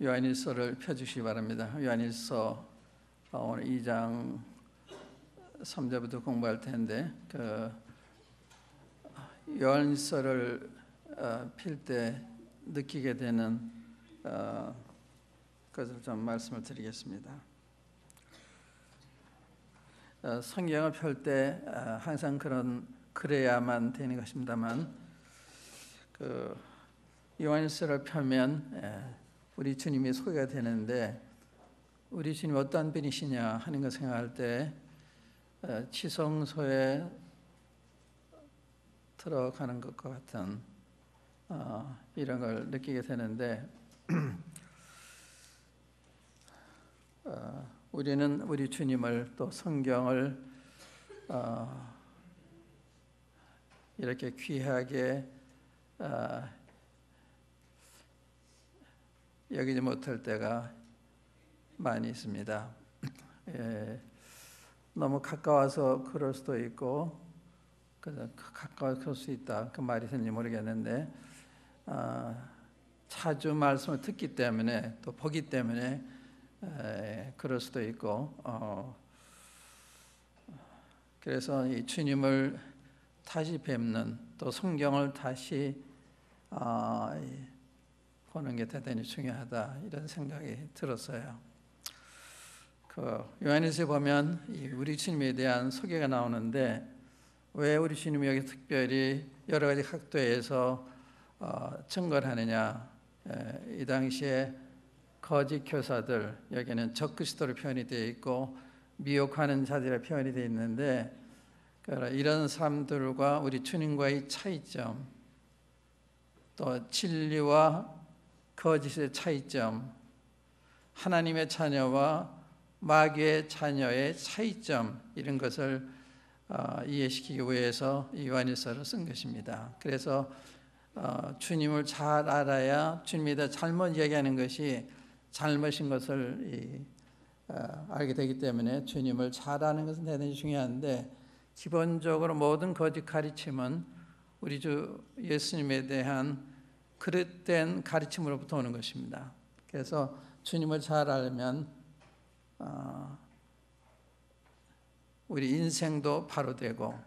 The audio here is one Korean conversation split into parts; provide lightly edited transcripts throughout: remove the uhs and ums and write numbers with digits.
요한일서를 펴주시기 바랍니다. 요한일서 오늘 2장 3절부터 공부할 텐데 요한일서를 필 때 느끼게 되는 것을 좀 말씀을 드리겠습니다. 성경을 펼 때 항상 그래야만 되는 것입니다만 요한일서를 펴면 우리 주님이 소개가 되는데 우리 주님이 어떤 분이시냐 하는 걸 생각할 때 지성소에 들어가는 것과 같은 이런 걸 느끼게 되는데 우리는 우리 주님을 또 성경을 이렇게 귀하게 여기지 못할 때가 많이 있습니다. 너무 가까워서 그럴 수도 있고 가까워서 그럴 수 있다. 그 말이 되는지 모르겠는데 자주 말씀을 듣기 때문에 또 보기 때문에 그럴 수도 있고 그래서 이 주님을 다시 뵙는 또 성경을 다시 보는 게 대단히 중요하다 이런 생각이 들었어요. 요한일서에 보면 우리 주님에 대한 소개가 나오는데 왜 우리 주님이 여기 특별히 여러 가지 각도에서 증거를 하느냐? 이 당시에 거짓 교사들, 여기는 적그리스도로 표현이 되어 있고 미혹하는 자들의 표현이 되어 있는데 이런 사람들과 우리 주님과의 차이점, 또 진리와 거짓의 차이점, 하나님의 자녀와 마귀의 자녀의 차이점 이런 것을 이해시키기 위해서 이 요한일서를 쓴 것입니다. 그래서 주님을 잘 알아야 주님에 대해 잘못 이야기하는 것이 잘못인 것을 알게 되기 때문에 주님을 잘 아는 것은 대단히 중요한데 기본적으로 모든 거짓 가르침은 우리 주 예수님에 대한 그릇된 가르침으로부터 오는 것입니다. 그래서 주님을 잘 알면 우리 인생도 바로 되고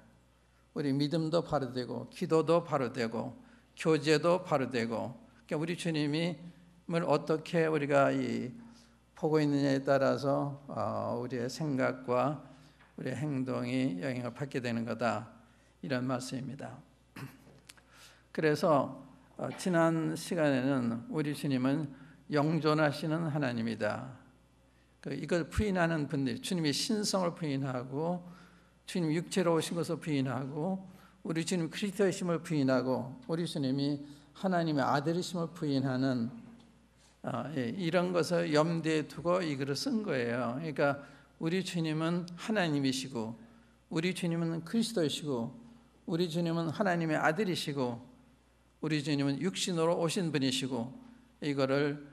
우리 믿음도 바로 되고 기도도 바로 되고 교제도 바로 되고 그러니까 우리 주님을 어떻게 우리가 보고 있느냐에 따라서 우리의 생각과 우리의 행동이 영향을 받게 되는 거다 이런 말씀입니다. 그래서 지난 시간에는 우리 주님은 영존하시는 하나님이다. 이걸 부인하는 분들이 주님의 신성을 부인하고 주님 육체로 오신 것을 부인하고 우리 주님 그리스도이심을 부인하고 우리 주님이 하나님의 아들이심을 부인하는 이런 것을 염두에 두고 이 글을 쓴 거예요. 그러니까 우리 주님은 하나님이시고 우리 주님은 그리스도이시고 우리 주님은 하나님의 아들이시고 우리 주님은 육신으로 오신 분이시고 이거를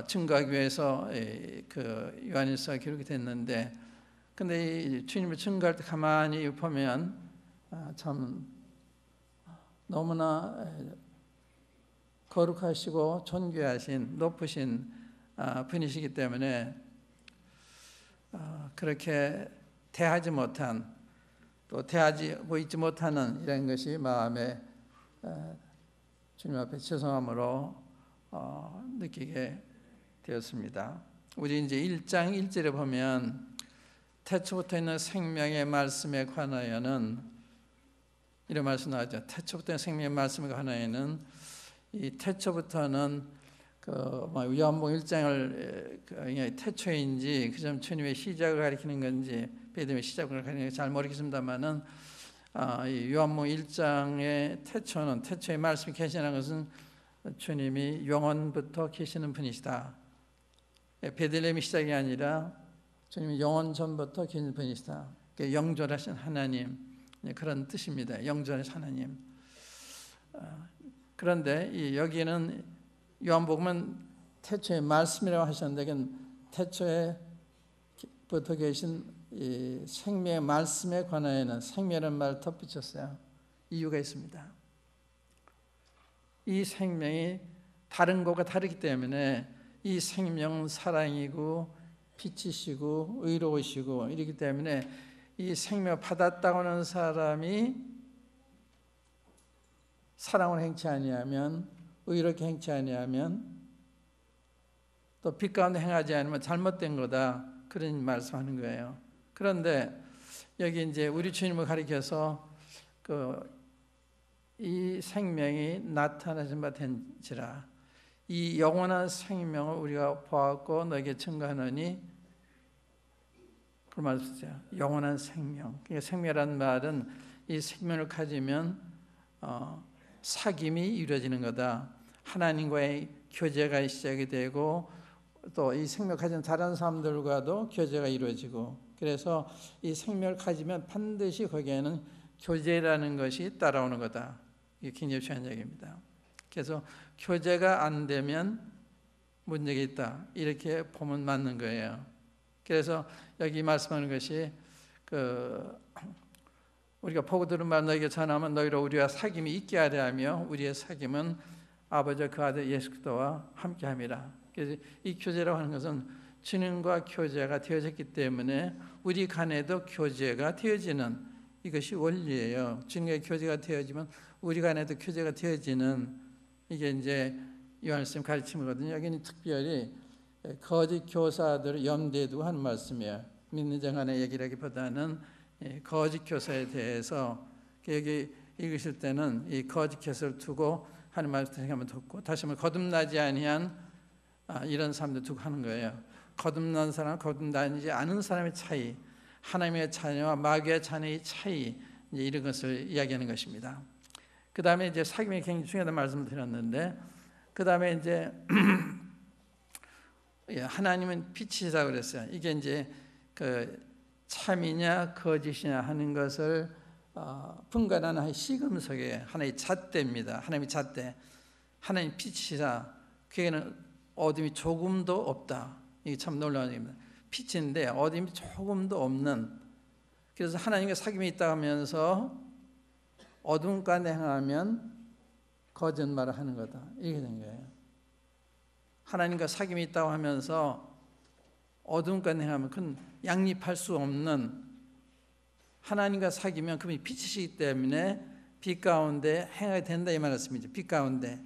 증거하기 위해서 요한일서가 기록이 됐는데 근데 이 주님을 증거할 때 가만히 보면 참 너무나 거룩하시고 존귀하신 높으신 분이시기 때문에 그렇게 대하지 못한 또 대하고 있지 못하는 이런 것이 마음에 주님 앞에 죄송함으로 느끼게 되었습니다. 우리 이제 1장 1절에 보면 태초부터 있는 생명의 말씀에 관하여는 이런 말씀 나오죠. 태초부터 있는 생명의 말씀에 관하여는 이 태초부터는 요한복음 1장을 태초인지 그점 주님의 시작을 가리키는 건지 베드로의 시작을 가리키는 건지 잘 모르겠습니다만은 이 요한복음 1장의 태초의 말씀이 계시는 것은 주님이 영원부터 계시는 분이시다. 베들레헴이 시작이 아니라 주님이 영원 전부터 계신 분이시다. 영존하신 하나님 그런 뜻입니다. 영존하신 하나님. 그런데 여기는 요한복음은 태초의 말씀이라고 하셨는데 태초에부터 계신 이 생명의 말씀에 관하여는 생명이라는 말을 덧붙였어요. 이유가 있습니다. 이 생명이 다른 것과 다르기 때문에 이 생명은 사랑이고 빛이시고 의로우시고 이렇기 때문에 이 생명 받았다고 하는 사람이 사랑을 행치 아니하면, 의롭게 행치 아니하면, 또 빛 가운데 행하지 않으면 잘못된 거다, 그런 말씀하는 거예요. 그런데 여기 이제 우리 주님을 가리켜서 이 생명이 나타나신 바 된지라, 이 영원한 생명을 우리가 보았고 너에게 증거하노니, 그 말씀이죠. 영원한 생명. 생명이라는 말은 이 생명을 가지면 사귐이 이루어지는 거다. 하나님과의 교제가 시작이 되고 또 이 생명을 가진 다른 사람들과도 교제가 이루어지고, 그래서 이 생명을 가지면 반드시 거기에는 교제라는 것이 따라오는 거다. 이게 굉장히 중요한 얘기입니다. 그래서 교제가 안 되면 문제가 있다, 이렇게 보면 맞는 거예요. 그래서 여기 말씀하는 것이 우리가 보고 들은 말 너에게 전하면 너희로 우리와 사귐이 있게 하려 하며 우리의 사귐은 아버지와 그 아들 예수 그리스도와 함께함이라. 그래서 이 교제라고 하는 것은 주님과 교제가 되어졌기 때문에 우리 간에도 교제가 되어지는, 이것이 원리예요. 주님과 교제가 되어지면 우리 간에도 교제가 되어지는, 이게 이제 요한일서 가르침이거든요. 여기는 특별히 거짓 교사들을 염두에 두고 하는 말씀이에요. 믿는 자 간의 얘기라기보다는 거짓 교사에 대해서 여기 읽으실 때는 이 거짓 교사를 두고 하는 말씀 생각하면 좋고, 다시 한번 거듭나지 아니한 이런 사람들 두고 하는 거예요. 거듭난 사람, 거듭나지 않은 사람의 차이, 하나님의 자녀와 마귀의 자녀의 차이, 이제 이런 것을 이야기하는 것입니다. 그 다음에 이제 사귐이 굉장히 중요하다는 말씀을 드렸는데, 그 다음에 이제 하나님은 빛이시라고 그랬어요. 이게 이제 참이냐 거짓이냐 하는 것을 분간하는 시금석의 하나의 잣대입니다. 하나님의 잣대. 하나님 빛이시라. 그에는 어둠이 조금도 없다. 이게 참 놀라운 얘기입니다. 빛인데 어둠이 조금도 없는. 그래서 하나님과 사귐이 있다 하면서 어둠 가운데 행하면 거짓말을 하는 거다, 이렇게 된 거예요. 하나님과 사귐이 있다고 하면서 어둠 가운데 행하면 그건 양립할 수 없는, 하나님과 사귀면 그분이 빛이시기 때문에 빛 가운데 행하게 된다, 이 말씀이죠. 빛 가운데,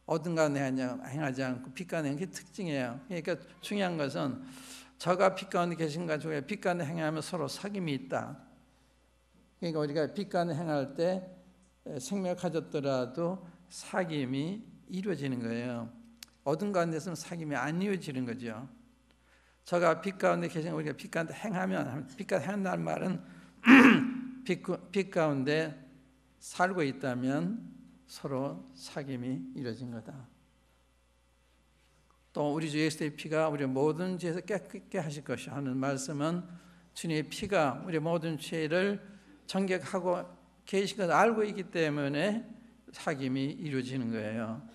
어둠 가운데 행하지 않고 빛 가운데 행하는 게 특징이에요. 그러니까 중요한 것은 저가 빛 가운데 계신 가지고 빛 가운데 행하면 서로 사귐이 있다. 그러니까 우리가 빛 가운데 행할 때 생명을 가졌더라도 사귐이 이루어지는 거예요. 어둠 가운데서는 사귐이 안 이루어지는 거죠. 저가 빛 가운데 계신 우리가 빛 가운데 행하면, 빛 가운데 행한다는 말은 빛 가운데 살고 있다면 서로 사귐이 이루어진 거다. 또 우리 주 예수의 피가 우리 모든 죄에서 깨끗게 하실 것이라 하는 말씀은 주님의 피가 우리 모든 죄를 정결하고 계신 것을 알고 있기 때문에 사귐이 이루어지는 거예요.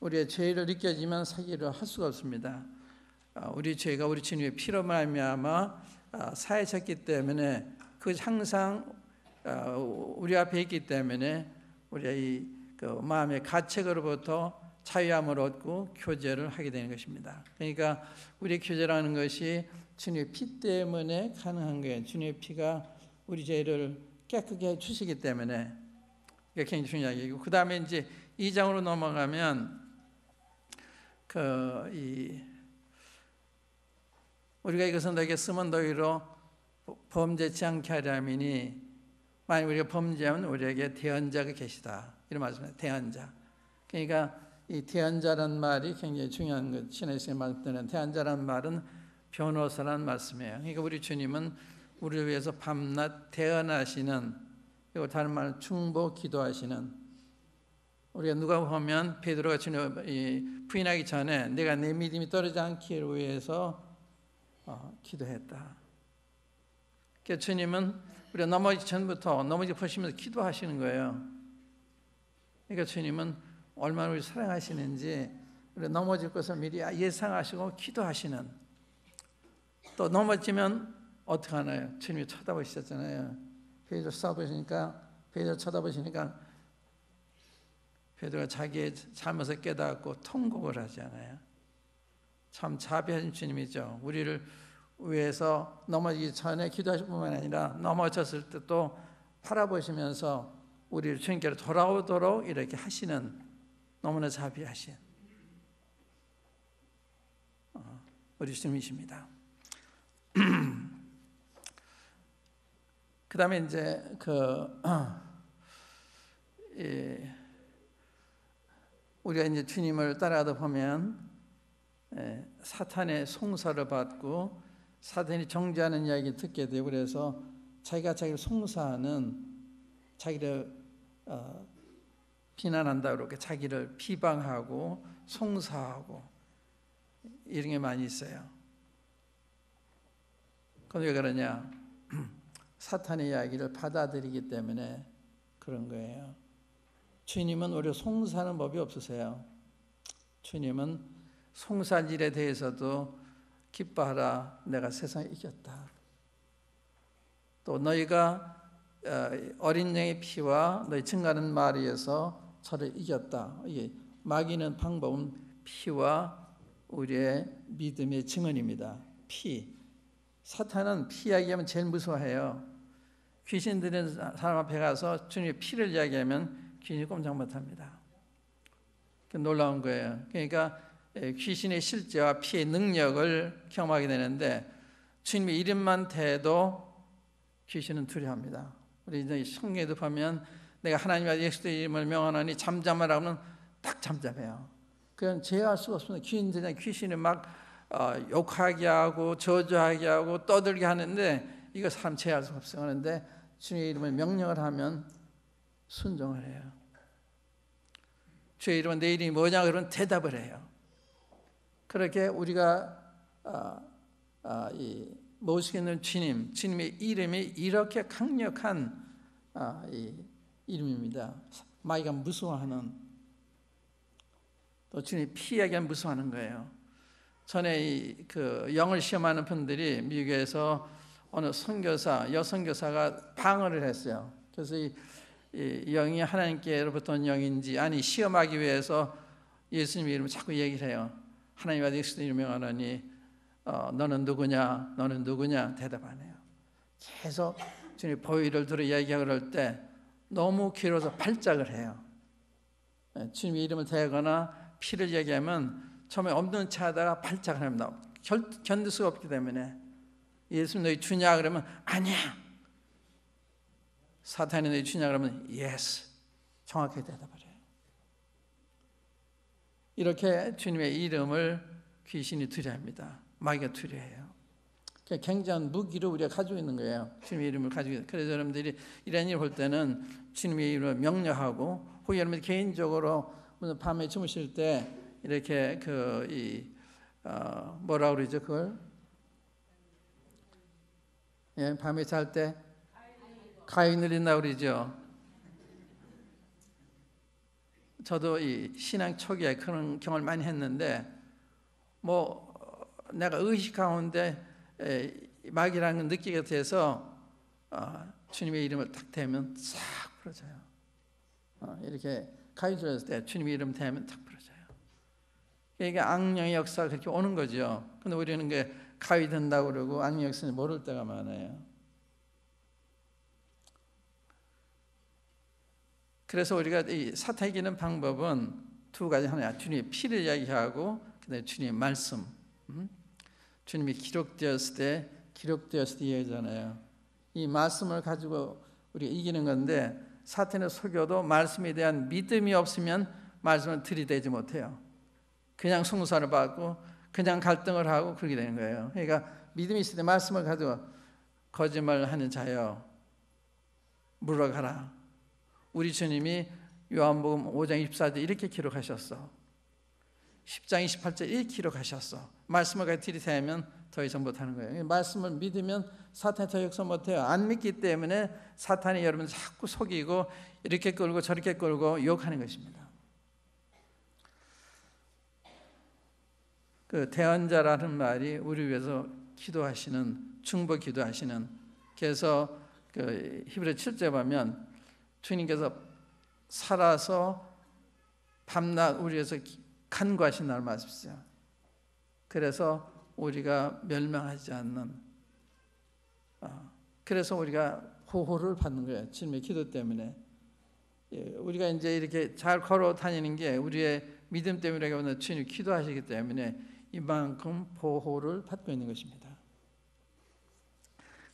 우리의 죄를 느껴지면 사귐을 할 수가 없습니다. 우리 죄가 우리 주님의 피로 말미암아 사해졌기 때문에 그 항상 우리 앞에 있기 때문에 우리의 그 마음의 가책으로부터 자유함을 얻고 교제를 하게 되는 것입니다. 그러니까 우리의 교제라는 것이 주님의 피 때문에 가능한 거예요. 주님의 피가 우리 죄를 깨끗게 해 주시기 때문에. 이게 굉장히 중요한 얘기고, 그 다음에 이제 2장으로 넘어가면 우리가 이것은 너에게 쓰면 너희로 범죄치 않게 하려 함이니, 만약 우리가 범죄하면 우리에게 대언자가 계시다, 이런 말씀입니다. 대언자. 그러니까 이 대언자라는 말이 굉장히 중요한 것. 신에서의 말씀드리는 대언자라는 말은 변호사라는 말씀이에요. 그러니까 우리 주님은 우리를 위해서 밤낮 대언하시는, 그리고 다른 말은 중보 기도하시는. 우리가 누가 보면 베드로가 주님을 부인하기 전에 내가 내 믿음이 떨어지지 않기를 위해서 기도했다. 그러니까 주님은 우리가 넘어지기 전부터 넘어지고 보시면서 기도하시는 거예요. 그러니까 주님은 얼마나 우리 사랑하시는지 우리가 넘어질 것을 미리 예상하시고 기도하시는. 또 넘어지면 어떻게 하나요? 주님이 쳐다보시잖아요. 베드로 쳐다보시니까 베드로가 자기의 잘못을 깨닫고 통곡을 하잖아요. 참 자비하신 주님이죠. 우리를 위해서 넘어지기 전에 기도하실 뿐만 아니라 넘어졌을 때 또 바라보시면서 우리를 주님께로 돌아오도록 이렇게 하시는 너무나 자비하신 우리 주님이십니다. 그 다음에 이제 우리가 이제 주님을 따라가다 보면 사탄의 송사를 받고 사탄이 정죄하는 이야기 듣게 되고, 그래서 자기가 자기를 송사하는, 자기를 비난한다 그렇게 자기를 비방하고 송사하고 이런 게 많이 있어요. 그건 왜 그러냐? 사탄의 이야기를 받아들이기 때문에 그런 거예요. 주님은 우리를 송사하는 법이 없으세요. 주님은 송사할 일에 대해서도 기뻐하라, 내가 세상을 이겼다. 또 너희가 어린 양의 피와 너희 증가하는 말에 의해서 저를 이겼다. 이게 마귀는 방법은 피와 우리의 믿음의 증언입니다. 피. 사탄은 피 이야기하면 제일 무서워해요. 귀신 들린 사람 앞에 가서 주님의 피를 이야기하면 귀신이 꼼짝 못합니다. 놀라운 거예요. 그러니까 귀신의 실제와 피의 능력을 경험하게 되는데, 주님의 이름만 대도 귀신은 두려워합니다. 우리 이제 성경에도 보면 내가 하나님과 예수의 이름을 명하노니 잠잠하라 하면 딱 잠잠해요. 그건 제어할 수가 없습니다. 귀신이 막 욕하게 하고 저주하게 하고 떠들게 하는데 이거 사람 제어할 수가 없어요. 그런데 주님의 이름을 명령을 하면 순종을 해요. 주의 이름은 내 이름이 뭐냐 그러면 대답을 해요. 그렇게 우리가 모시게 있는 주님의 이름이 이렇게 강력한 이 이름입니다. 마귀가 무서워하는, 또 주님의 피 이야기하면 무서워하는 거예요. 전에 영을 시험하는 분들이 미국에서 어느 여선교사가 방언을 했어요. 그래서 이 영이 하나님께로부터 온 영인지 아니 시험하기 위해서 예수님의 이름을 자꾸 얘기를 해요. 하나님과 예수의 이름을 명하노니 너는 누구냐? 너는 누구냐? 대답 안 해요. 계속 주님 보혈을 들어 이야기하고 그럴 때 너무 길어서 발작을 해요. 주님의 이름을 대거나 피를 얘기하면 처음에 없는 채 하다가 발작을 합니다. 견딜 수가 없기 때문에. 예수님 너희 주냐? 그러면 아니야. 사탄이 너희 주냐? 그러면 yes. 정확하게 대답을 해요. 이렇게 주님의 이름을 귀신이 두려워합니다. 마귀가 두려워해요. 굉장한 무기를 우리가 가지고 있는 거예요. 주님의 이름을 가지고 있는. 그래서 여러분들이 이런 일을 볼 때는 주님의 이름을 명령하고, 혹은 여러분들 개인적으로 밤에 주무실 때 이렇게 뭐라 그러죠 그걸? 예, 밤에 잘 때 가위 눌린다고 그러죠. 저도 이 신앙 초기에 그런 경험을 많이 했는데, 내가 의식 가운데 마귀라는 걸 느끼게 돼서 주님의 이름을 딱 대면 싹 풀어져요. 이렇게 가위 눌렸을 때 주님의 이름 대면 딱 풀어져요. 이게 악령의 역사가 그렇게 오는 거죠. 근데 우리는 게 가위 든다고 그러고 악령 역사는 모를 때가 많아요. 그래서 우리가 이 사탄 이기는 방법은 두 가지. 하나야 주님의 피를 이야기하고, 그다음에 주님의 말씀. 주님이 기록되었을 때 이야기잖아요. 이 말씀을 가지고 우리가 이기는 건데, 사탄을 속여도 말씀에 대한 믿음이 없으면 말씀을 들이대지 못해요. 그냥 송사를 받고 그냥 갈등을 하고 그렇게 되는 거예요. 그러니까 믿음이 있을 때 말씀을 가지고 거짓말하는 자여 물러가라. 우리 주님이 요한복음 5장 24절 이렇게 기록하셨어. 10장 28절 이렇게 기록하셨어. 말씀을 가지고 들이대면 더 이상 못하는 거예요. 말씀을 믿으면 사탄이 더 역사 못해요. 안 믿기 때문에 사탄이 여러분 자꾸 속이고 이렇게 끌고 저렇게 끌고 유혹하는 것입니다. 그 대언자라는 말이 우리 위해서 기도하시는, 중보 기도하시는. 그래서 그 히브리 7절 보면 주님께서 살아서 밤낮 우리 위해서 간구하신다는 말씀이죠. 그래서 우리가 멸망하지 않는, 그래서 우리가 보호를 받는 거예요. 주님의 기도 때문에. 우리가 이제 이렇게 잘 걸어 다니는 게 우리의 믿음 때문이라기보다 주님이 기도하시기 때문에 이만큼 보호를 받고 있는 것입니다.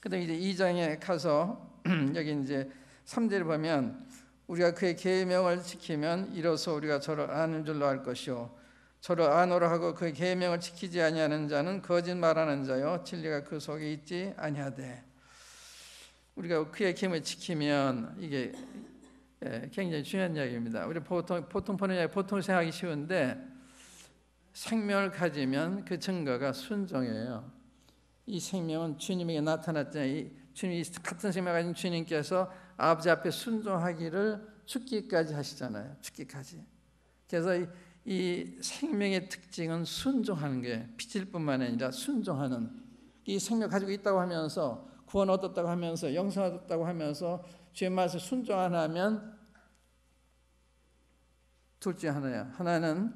그다음 이제 2장에 가서 여기 이제 3절을 보면 우리가 그의 계명을 지키면 이로써 우리가 저를 아는 줄로 알 것이요 저를 아노라 하고 그의 계명을 지키지 아니하는 자는 거짓말하는 자요 진리가 그 속에 있지 아니하되. 우리가 그의 계명을 지키면 이게 굉장히 중요한 이야기입니다. 우리 보통 보는 이야기 보통 생각하기 쉬운데 생명을 가지면 그 증거가 순종이에요. 이 생명은 주님에게 나타났잖아요. 주님이 같은 생명을 가진 주님께서 아버지 앞에 순종하기를 죽기까지 하시잖아요. 죽기까지. 그래서 이 생명의 특징은 순종하는 게 빛일 뿐만 아니라 순종하는, 이 생명 가지고 있다고 하면서 구원 얻었다고 하면서 영생 얻었다고 하면서 주의 말씀 순종 안 하면 둘 중에 하나야. 하나는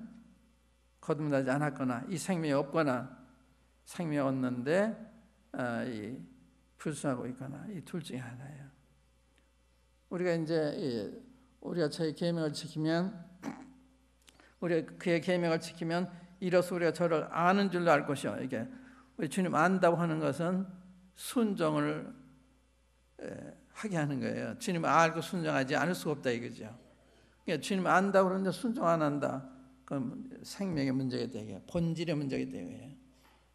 거듭나지 않았거나 이 생명이 없거나 생명이 얻는데 불순하고 있거나 이 둘 중에 하나예요. 우리가 이제 우리가 저의 계명을 지키면 우리가 그의 계명을 지키면 이로써 우리가 저를 아는 줄로 알 것이요. 이게 우리 주님 안다고 하는 것은 순종을 하게 하는 거예요. 주님 알고 순종하지 않을 수가 없다 이거죠. 그러니까 주님 안다고 그러는데 순종 안 한다. 그럼 생명의 문제가 되게 본질의 문제가 되게.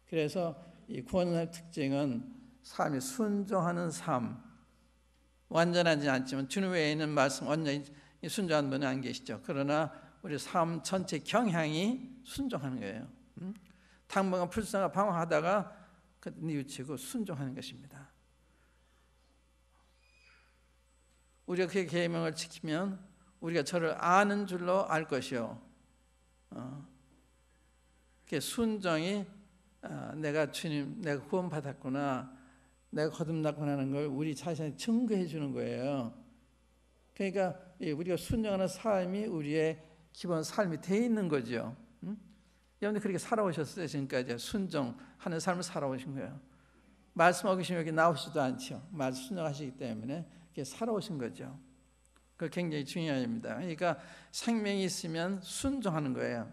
그래서 이 구원의 특징은 삶이 순종하는 삶. 완전하지 않지만 주님 외에 있는 말씀 완전히 순종하는 분은 안 계시죠. 그러나 우리 삶 전체 경향이 순종하는 거예요. 당분간 불쌍하고 방황하다가 뉘우치고 순종하는 것입니다. 우리가 그의 계명을 지키면 우리가 저를 아는 줄로 알 것이요. 순종이 내가 주님, 내가 구원받았구나, 내가 거듭났구나 하는 걸 우리 자신이 증거해 주는 거예요. 그러니까 우리가 순종하는 삶이 우리의 기본 삶이 돼 있는 거죠. 여러분들 그렇게 살아오셨어요. 지금까지 순종하는 삶을 살아오신 거예요. 말씀 어기시면 여기 나오시지도 않죠. 말씀 순종하시기 때문에 이렇게 살아오신 거죠. 그거 굉장히 중요합니다. 그러니까 생명이 있으면 순종하는 거예요.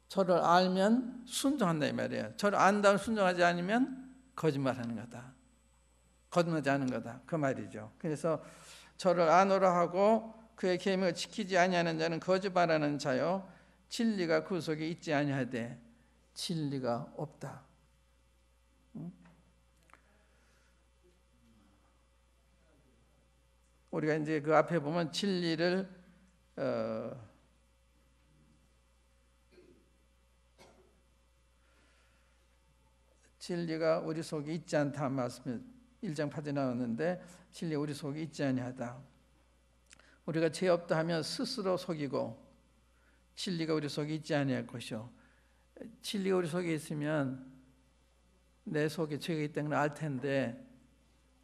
저를 알면 순종한다 이 말이에요. 저를 안다고 순종하지 않으면 거짓말하는 거다. 거듭나지 않은 거다. 그 말이죠. 그래서 저를 아노라 하고 그의 계명을 지키지 아니하는 자는 거짓말하는 자요 진리가 그 속에 있지 아니하되. 진리가 없다. 우리가 이제 그 앞에 보면 진리를 진리가 우리 속에 있지 않다 말씀을 1장 8절에 나왔는데 진리가 우리 속에 있지 아니하다. 우리가 죄 없다 하면 스스로 속이고 진리가 우리 속에 있지 아니할 것이요. 진리가 우리 속에 있으면 내 속에 죄가 있다는 걸 알 텐데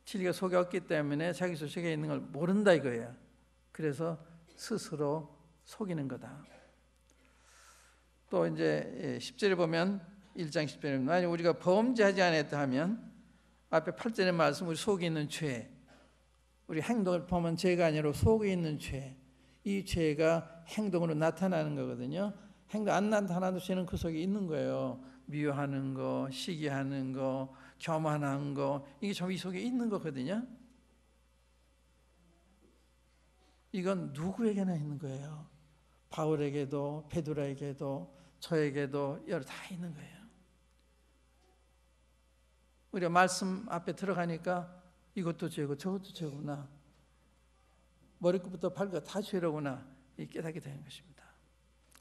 진리가 속에 없기 때문에 자기 속에 있는 걸 모른다 이거예요. 그래서 스스로 속이는 거다. 또 이제 10절에 보면 1장 10절에 만약 우리가 범죄하지 않았다 하면 앞에 8절의 말씀 우리 속에 있는 죄, 우리 행동을 보면 죄가 아니라 속에 있는 죄, 이 죄가 행동으로 나타나는 거거든요. 행동 안 나타나도 죄는 그 속에 있는 거예요. 미워하는 거, 시기하는 거, 교만한 거, 이게 저 이 속에 있는 거거든요. 이건 누구에게나 있는 거예요. 바울에게도 베드로에게도 저에게도 여러 다 있는 거예요. 우리가 말씀 앞에 들어가니까 이것도 죄고 저것도 죄구나. 머리끝부터 발끝 다 죄로구나. 이 깨닫게 되는 것입니다.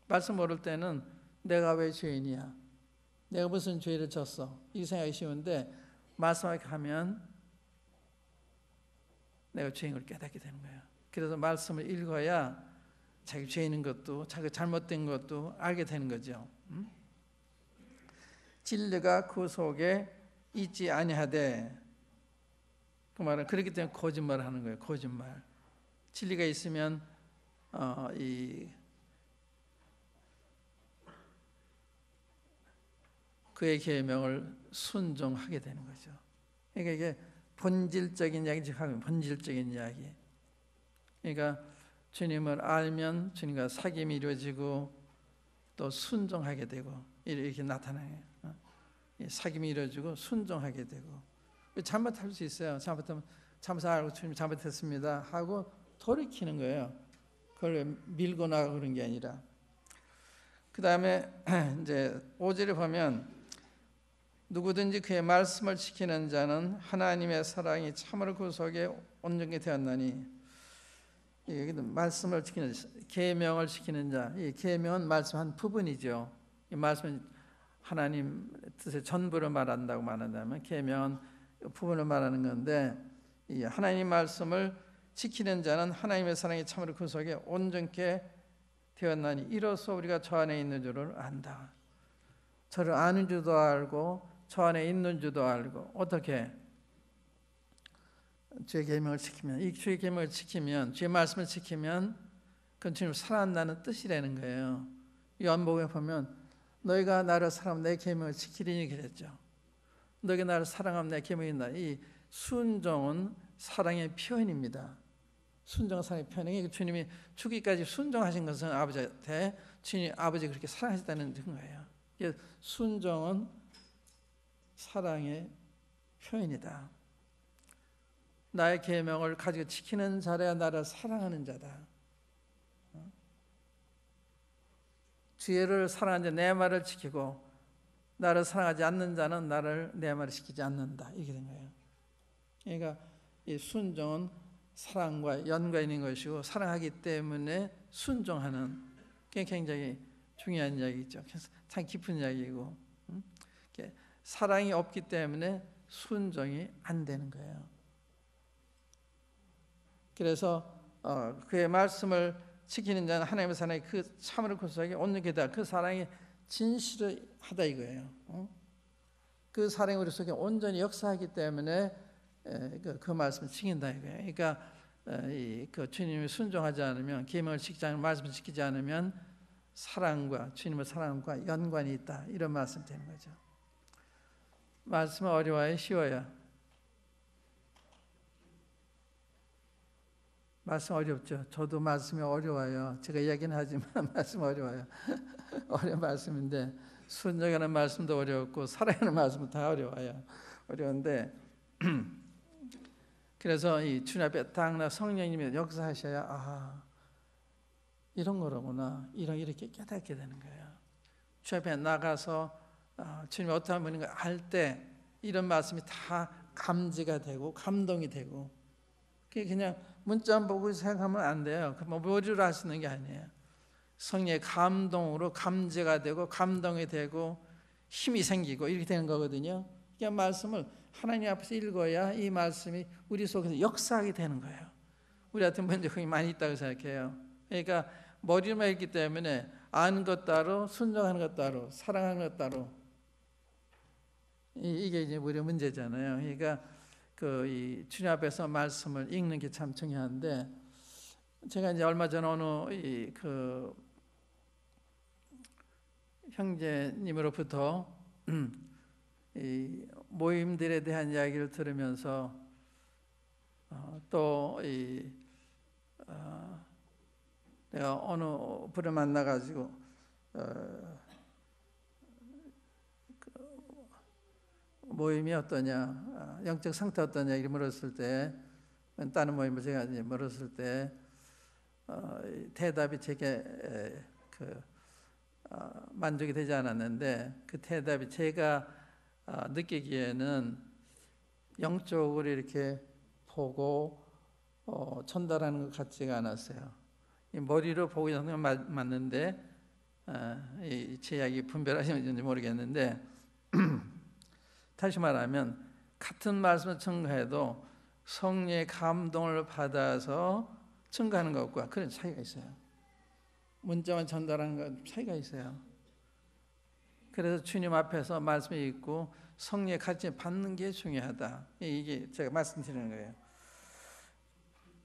말씀 모를 때는 내가 왜 죄인이야? 내가 무슨 죄를 졌어? 이 생각이 쉬운데 말씀에 가면 내가 죄인 걸 깨닫게 되는 거예요. 그래서 말씀을 읽어야 자기 죄인인 것도 자기 잘못된 것도 알게 되는 거죠. 진리가 그 속에 있지 아니하되, 그 말은 그렇기 때문에 거짓말을 하는 거예요. 거짓말. 진리가 있으면 그의 계명을 순종하게 되는 거죠. 그러니까 이게 본질적인 이야기, 본질적인 이야기. 그러니까 주님을 알면 주님과 사귐이 이루어지고 또 순종하게 되고 이렇게 나타나요. 사귐이 이루어지고 순종하게 되고. 잘못할 수 있어요. 잘못하면 알고 주님 잘못했습니다 하고 돌이키는 거예요. 그걸 밀고 나가고 그런 게 아니라. 그 다음에 이제 5절에 보면 누구든지 그의 말씀을 지키는 자는 하나님의 사랑이 참으로 그 속에 온전히 되었나니. 여기도 말씀을 지키는, 계명을 지키는 자, 이 계명은 말씀 한 부분이죠. 이 말씀은 하나님 뜻의 전부를 말한다고 말한다면 계명은 부분을 말하는 건데, 이 하나님 말씀을 지키는 자는 하나님의 사랑이 참으로 그 속에 온전케 되었나니 이로써 우리가 저 안에 있는 줄을 안다. 저를 아는 줄도 알고 저 안에 있는 줄도 알고. 어떻게? 주의 계명을 지키면, 이 주의 계명을 지키면, 주의 말씀을 지키면 그건 주님 사랑한다는 뜻이라는 거예요. 요한복음에 보면 너희가 나를 사랑하면 내 계명을 지키리니 그랬죠. 너희가 나를 사랑하면 내 계명이 있다. 이 순종은 사랑의 표현입니다. 순종은 사랑의 표현이에요. 주님이 죽기까지 순종하신 것은 아버지한테 주님 아버지 그렇게 사랑하셨다는 거예요. 순종은 사랑의 표현이다. 나의 계명을 가지고 지키는 자라야 나를 사랑하는 자다. 주를 사랑하는 자 내 말을 지키고 나를 사랑하지 않는 자는 나를 내 말을 지키지 않는다. 이렇게 된 거예요. 그러니까 이 순종은 사랑과 연관 있는 것이고 사랑하기 때문에 순종하는 게 굉장히 중요한 이야기죠. 참 깊은 이야기고 사랑이 없기 때문에 순종이 안 되는 거예요. 그래서 그의 말씀을 지키는 자는 하나님의 사랑이 그 참으로 그 속에 온전하다. 그 사랑이 진실하다 이거예요. 그 사랑이 우리 속에 온전히 역사하기 때문에 그 말씀을 지킨다 이거예요. 그러니까 그 주님을 순종하지 않으면, 계명을 지키지 않으면, 말씀을 지키지 않으면 사랑과 주님의 사랑과 연관이 있다. 이런 말씀 되는 거죠. 말씀은 어려워요, 쉬워요? 말씀 어렵죠. 저도 말씀이 어려워요. 제가 이야기는 하지만 말씀 어려워요. 어려운 말씀인데 순종하는 말씀도 어렵고 살아가는 말씀도 다 어려워요. 어려운데 그래서 이 주님 앞에 딱 나 성령님이 역사하셔야 이런 거로구나. 이렇게 깨닫게 되는 거예요. 주 앞에 나가서 주님이 어떠한 분인가 알 때 이런 말씀이 다 감지가 되고 감동이 되고. 그게 그냥 문자만 보고 생각하면 안 돼요. 뭐 머리로 할 수 있는 게 아니에요. 성령의 감동으로 감지가 되고 감동이 되고 힘이 생기고 이렇게 되는 거거든요. 이 말씀을 하나님 앞에서 읽어야 이 말씀이 우리 속에서 역사하게 되는 거예요. 우리 같은 분들 거기 많이 있다고 생각해요. 그러니까 머리로만 읽기 때문에 아는 것 따로, 순종하는 것 따로, 사랑하는 것 따로, 이게 이제 우리 문제잖아요. 그러니까 이 주님 앞에서 말씀을 읽는 게 참 중요한데, 제가 이제 얼마 전에 어느 형제님으로부터 이 모임들에 대한 이야기를 들으면서 또 내가 어느 분을 만나가지고 모임이 어떠냐, 영적 상태 어떠냐 이렇게 물었을 때, 다른 모임을 제가 이제 물었을 때 대답이 제게 만족이 되지 않았는데, 그 대답이 제가 느끼기에는 영적으로 이렇게 보고 전달하는 것 같지가 않았어요. 이 머리로 보고 있는 건 맞는데 제 이야기 분별하시는지 모르겠는데 다시 말하면 같은 말씀을 증거해도 성령의 감동을 받아서 증거하는 것과 그런 차이가 있어요. 문자만 전달하는 것 차이가 있어요. 그래서 주님 앞에서 말씀이 있고 성령의 가르침을 받는 게 중요하다. 이게 제가 말씀드리는 거예요.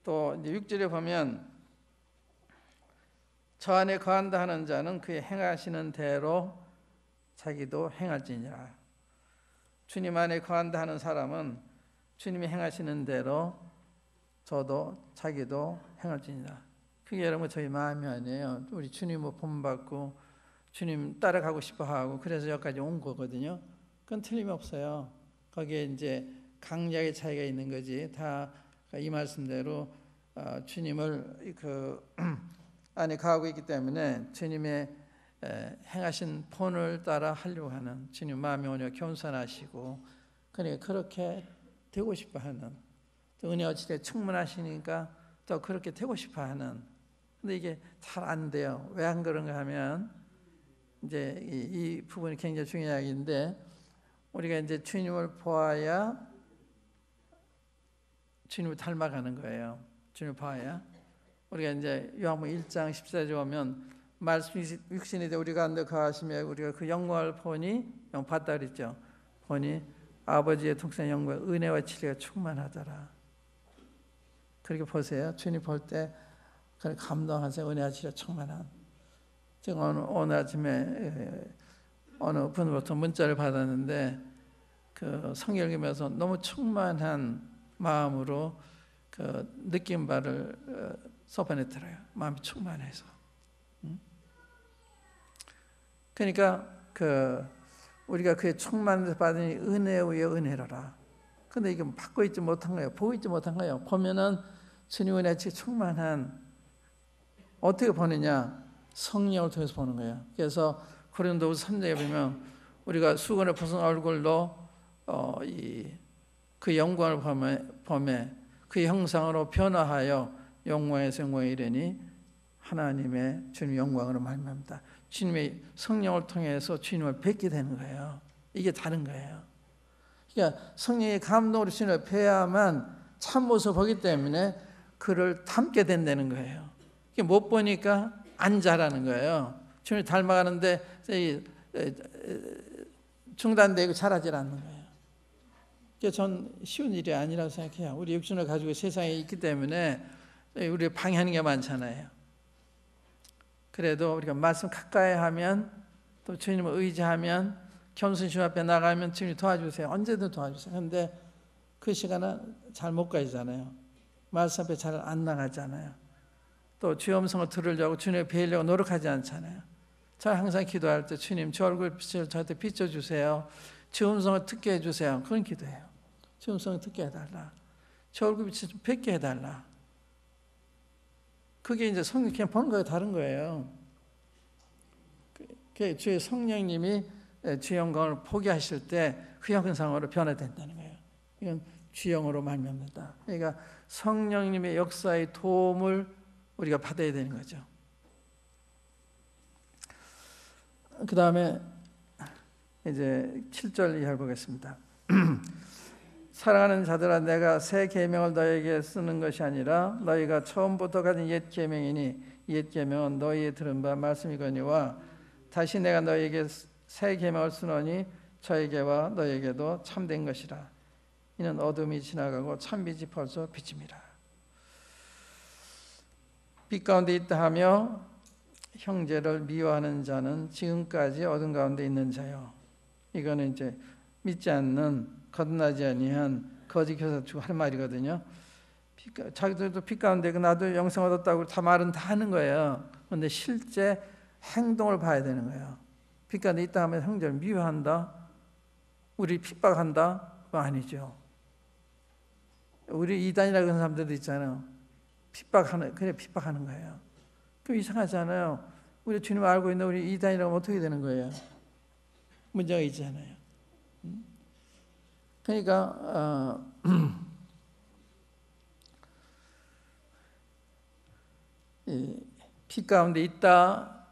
또 이제 6절에 보면 저 안에 거한다 하는 자는 그의 행하시는 대로 자기도 행할지니라. 주님 안에 거한다 하는 사람은 주님이 행하시는 대로 저도 자기도 행할지니라. 그게 여러분 저희 마음이 아니에요. 우리 주님을 본받고 주님 따라가고 싶어하고 그래서 여기까지 온 거거든요. 그건 틀림없어요. 거기에 이제 강약의 차이가 있는 거지. 다 이 말씀대로 주님을 그 안에 가고 있기 때문에 주님의 행하신 본을 따라 하려고 하는 주님 마음이 오히려 겸손하시고 그러니까 그렇게 되고 싶어하는 또 은혜와 지혜에 충만하시니까 또 그렇게 되고 싶어하는. 근데 이게 잘 안 돼요. 왜 안 그런가 하면 이제 이 부분이 굉장히 중요한 이야기인데 우리가 이제 주님을 보아야 주님을 닮아가는 거예요. 주님을 봐야 우리가 이제 요한복음 1장 14절에 보면 말씀이 육신이 되 우리 가운데 거하시며 우리가 그 영광을 보니 봤다 그랬죠. 보니 아버지의 독생의 영광 은혜와 진리가 충만하더라. 그렇게 보세요. 주님 볼 때 감동하세요. 은혜와 진리가 충만한. 제가 오늘 아침에 어느 분으로부터 문자를 받았는데 그 성경 읽으면서 너무 충만한 마음으로 그 느낀 바를 써보냈더라고요. 마음이 충만해서. 그러니까 그 우리가 그의 충만해서 받은 은혜 위에 은혜로라. 근데 이게 받고 있지 못한 거예요. 보고 있지 못한 거예요. 보면은 주님 은혜에 충만한 어떻게 보느냐? 성령을 통해서 보는 거예요. 그래서 고린도후서 3장에 보면 우리가 수건을 벗은 얼굴로 그 영광을 보매 그 형상으로 변화하여 영광에서 영광에 이르니 하나님의 주님 영광으로 말미암다. 주님의 성령을 통해서 주님을 뵙게 되는 거예요. 이게 다른 거예요. 그러니까 성령의 감동으로 주님을 뵈야만 참모습을 보기 때문에 그를 닮게 된다는 거예요. 못 보니까 안 자라는 거예요. 주님을 닮아가는데 중단되고 자라질 않는 거예요. 전 쉬운 일이 아니라고 생각해요. 우리 육신을 가지고 세상에 있기 때문에 우리 방해하는 게 많잖아요. 그래도 우리가 말씀 가까이 하면 또 주님을 의지하면 겸손히 주님 앞에 나가면 주님이 도와주세요. 언제든 도와주세요. 그런데 그 시간은 잘 못 가잖아요. 말씀 앞에 잘 안 나가잖아요. 또 주의 음성을 들으려고 주님을 뵈려고 노력하지 않잖아요. 저 항상 기도할 때 주님 주 얼굴 빛을 저한테 비춰주세요. 주 음성을 듣게 해주세요. 그런 기도해요. 주 음성을 듣게 해달라. 주 얼굴 빛을 좀 뵙게 해달라. 그게 이제 성령 그냥 보는 거에 다른 거예요. 주의 성령님이 주의 영광을 보게 하실 때 그 형상으로 변화된다는 거예요. 이건 주영으로 말미암는다. 그러니까 성령님의 역사의 도움을 우리가 받아야 되는 거죠. 그 다음에 이제 7절 이하를 보겠습니다. 사랑하는 자들아 내가 새 계명을 너에게 쓰는 것이 아니라 너희가 처음부터 가진 옛 계명이니 옛 계명은 너희의 들은 바 말씀이거니와 다시 내가 너희에게 새 계명을 쓰노니 저에게와 너희에게도 참된 것이라. 이는 어둠이 지나가고 참빛이 벌써 비칩니다. 빛 가운데 있다 하며 형제를 미워하는 자는 지금까지 어둠 가운데 있는 자요. 이거는 이제 믿지 않는 거듭나지 아니한 거짓 교사들이 할 말이거든요. 자기들도 빛 가운데 나도 영생 얻었다고 다 말은 다 하는 거예요. 그런데 실제 행동을 봐야 되는 거예요. 빛 가운데 있다 하면 형제를 미워한다, 우리 핍박한다, 그거 아니죠. 우리 이단이라고 하는 사람들도 있잖아요. 그래 핍박하는 거예요. 그럼 이상하잖아요. 우리 주님 알고 있는 우리 이단이라고 어떻게 되는 거예요? 문제가 있잖아요. 그러니까 빛 가운데 있다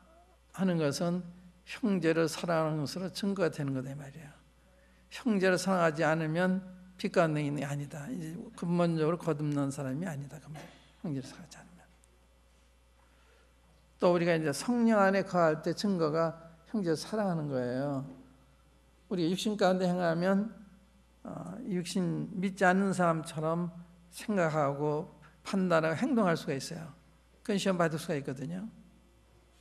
하는 것은 형제를 사랑하는 것으로 증거가 되는 거다 말이에요. 형제를 사랑하지 않으면 빛 가운데 있는 게 아니다. 이제 근본적으로 거듭난 사람이 아니다. 그 말. 형제를 사랑하지 않으면. 또 우리가 이제 성령 안에 거할 때 증거가 형제를 사랑하는 거예요. 우리가 육신 가운데 행하면 육신 믿지 않는 사람처럼 생각하고 판단하고 행동할 수가 있어요. 그건 시험 받을 수가 있거든요.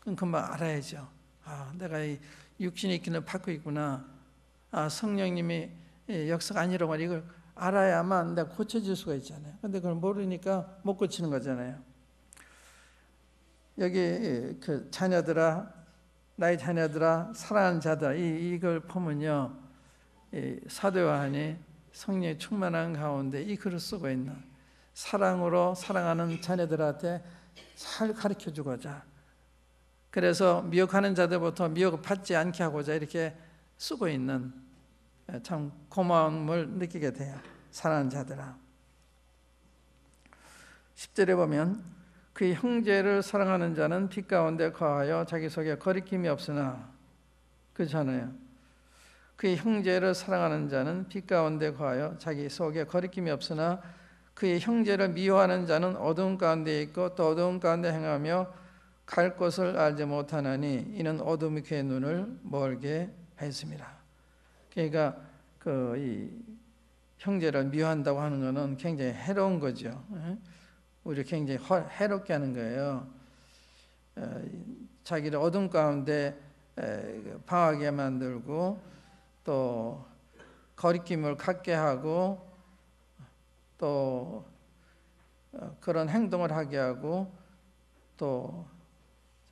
그건 금방 알아야죠. 내가 이 육신의 있기는 받고 있구나. 성령님이 역사가 아니라고 이걸 알아야만 내가 고쳐질 수가 있잖아요. 근데 그걸 모르니까 못 고치는 거잖아요. 여기 그 자녀들아, 나의 자녀들아, 사랑하는 자들아, 이걸 보면요, 사도 요한이 성령의 충만한 가운데 이 글을 쓰고 있는, 사랑으로 사랑하는 자녀들한테 잘 가르쳐 주고자, 그래서 미혹하는 자들부터 미혹을 받지 않게 하고자 이렇게 쓰고 있는, 참 고마움을 느끼게 돼요. 사랑하는 자들아. 10절에 보면 그의 형제를 사랑하는 자는 빛 가운데 거하여 자기 속에 거리낌이 없으나, 그렇잖아요. 그의 형제를 사랑하는 자는 빛 가운데 거하여 자기 속에 거리낌이 없으나 그의 형제를 미워하는 자는 어두운 가운데 있고 또 어두운 가운데 행하며 갈 곳을 알지 못하나니 이는 어둠이 그의 눈을 멀게 했습니다. 그러니까 이 형제를 미워한다고 하는 것은 굉장히 해로운 거죠. 우리 굉장히 해롭게 하는 거예요. 자기를 어둠 가운데 방하게 만들고 또 거리낌을 갖게 하고 또 그런 행동을 하게 하고 또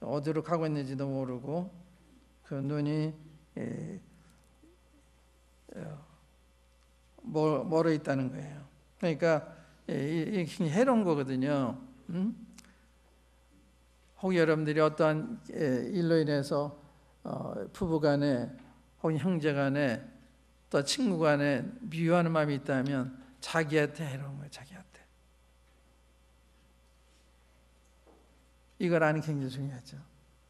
어디로 가고 있는지도 모르고 그 눈이 멀어 있다는 거예요. 그러니까 이게 해로운 거거든요. 혹 여러분들이 어떠한 일로 인해서 부부간에 혹은 형제간에 또 친구간에 미워하는 마음이 있다면 자기한테 해로운 거예요. 자기한테. 이걸 아는 게 굉장히 중요하죠.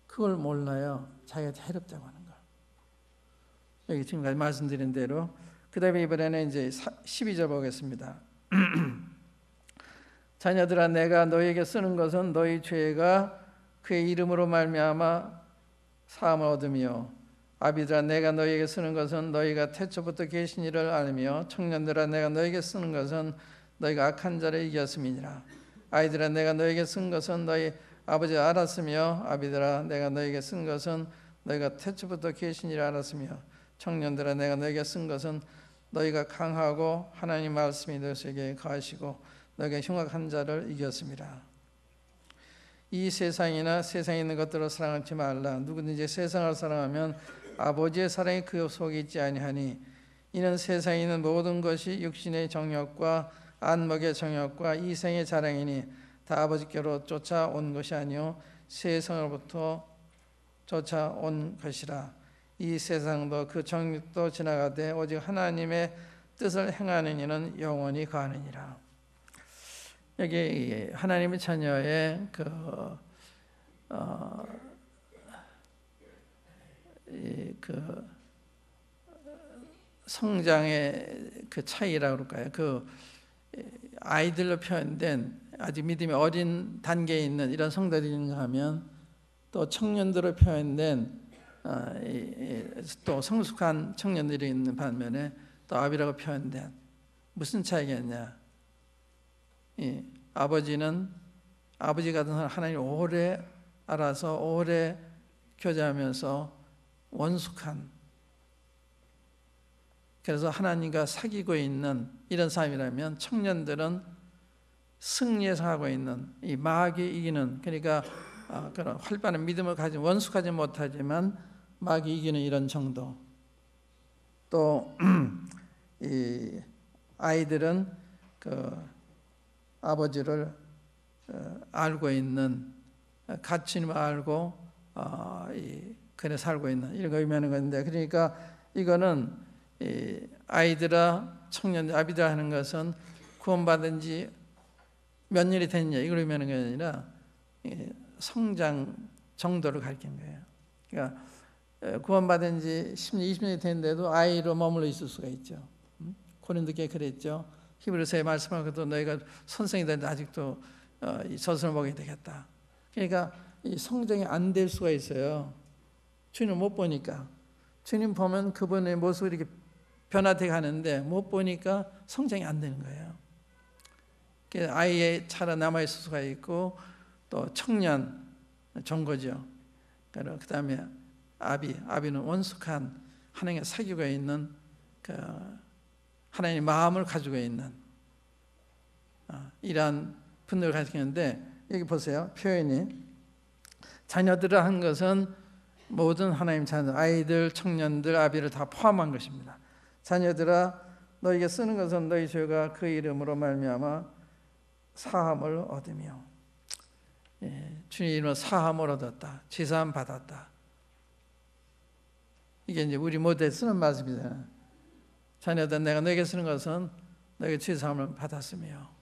그걸 몰라요. 자기한테 해롭다고 하는 거. 여기 지금까지 말씀드린 대로. 그 다음에 이번에는 이제 12절 보겠습니다. 자녀들아, 내가 너희에게 쓰는 것은 너희 죄가 그의 이름으로 말미암아 사함을 얻으며, 아비들아, 내가 너희에게 쓰는 것은 너희가 태초부터 계신 이를 알며, 청년들아, 내가 너희에게 쓰는 것은 너희가 악한 자를 이겼음이니라. 아이들아, 내가 너희에게 쓴 것은 너희 아버지가 알았으며, 아비들아, 내가 너희에게 쓴 것은 너희가 태초부터 계신 이를 알았으며, 청년들아, 내가 너희에게 쓴 것은 너희가 강하고 하나님 말씀이 너희에게 거하시고 너희가 흉악한 자를 이겼습니다. 이 세상이나 세상에 있는 것들을 사랑하지 말라. 누구든지 세상을 사랑하면 아버지의 사랑이 그 속에 있지 아니하니, 이는 세상에 있는 모든 것이 육신의 정욕과 안목의 정욕과 이생의 자랑이니 다 아버지께로 쫓아온 것이 아니요 세상으로부터 쫓아온 것이라. 이 세상도 그 정욕도 지나가되 오직 하나님의 뜻을 행하는 이는 영원히 거하느니라. 여기 하나님의 자녀의 그 성장의 그 차이라고 그럴까요? 그 아이들로 표현된 아직 믿음이 어린 단계에 있는 이런 성도들이 있는가 하면, 또 청년들로 표현된 또 성숙한 청년들이 있는 반면에 또 아비라고 표현된, 무슨 차이겠냐? 아버지는 아버지 같은 하나님 오래 알아서 오래 교제하면서 원숙한, 그래서 하나님과 사귀고 있는 이런 사람이라면, 청년들은 승리해서 하고 있는 이 마귀 이기는, 그러니까 그런 활발한 믿음을 가진 원숙하지 못하지만 마귀 이기는 이런 정도. 또 이 아이들은 그 아버지를 알고 있는, 가치를 알고 그래 살고 있는, 이런 거 의미하는 건데, 그러니까 이거는 아이들아, 청년, 아비들아 하는 것은 구원받은 지 몇 년이 됐냐 이걸 의미하는 게 아니라 성장 정도를 가리키는 거예요. 그러니까 구원받은 지 10년, 20년이 됐는데도 아이로 머물러 있을 수가 있죠. 고린도교회 그랬죠. 히브리서에 말씀하고도 너희가 선생이 되는데 아직도 이 저승을 보게 되겠다. 그러니까 이 성장이 안 될 수가 있어요. 주님 못 보니까. 주님 보면 그분의 모습이 이렇게 변화돼 가는데 못 보니까 성장이 안 되는 거예요. 아이의 차라 남아있을 수가 있고, 또 청년 정거죠. 그 다음에 아비는 원숙한 하나님의 사귀고 있는 그 하나님의 마음을 가지고 있는 이러한 분들을 가지고 있는데, 여기 보세요. 표현이 자녀들을 한 것은 모든 하나님 자녀, 아이들, 청년들, 아비를 다 포함한 것입니다. 자녀들아, 너에게 쓰는 것은 너희 죄가 그 이름으로 말미암아 사함을 얻으며, 주님 이름으로 사함을 얻었다, 죄사함 받았다. 이게 이제 우리 모두에 쓰는 말씀이잖아요. 자녀들, 내가 너에게 쓰는 것은 너에게 죄사함을 받았으며,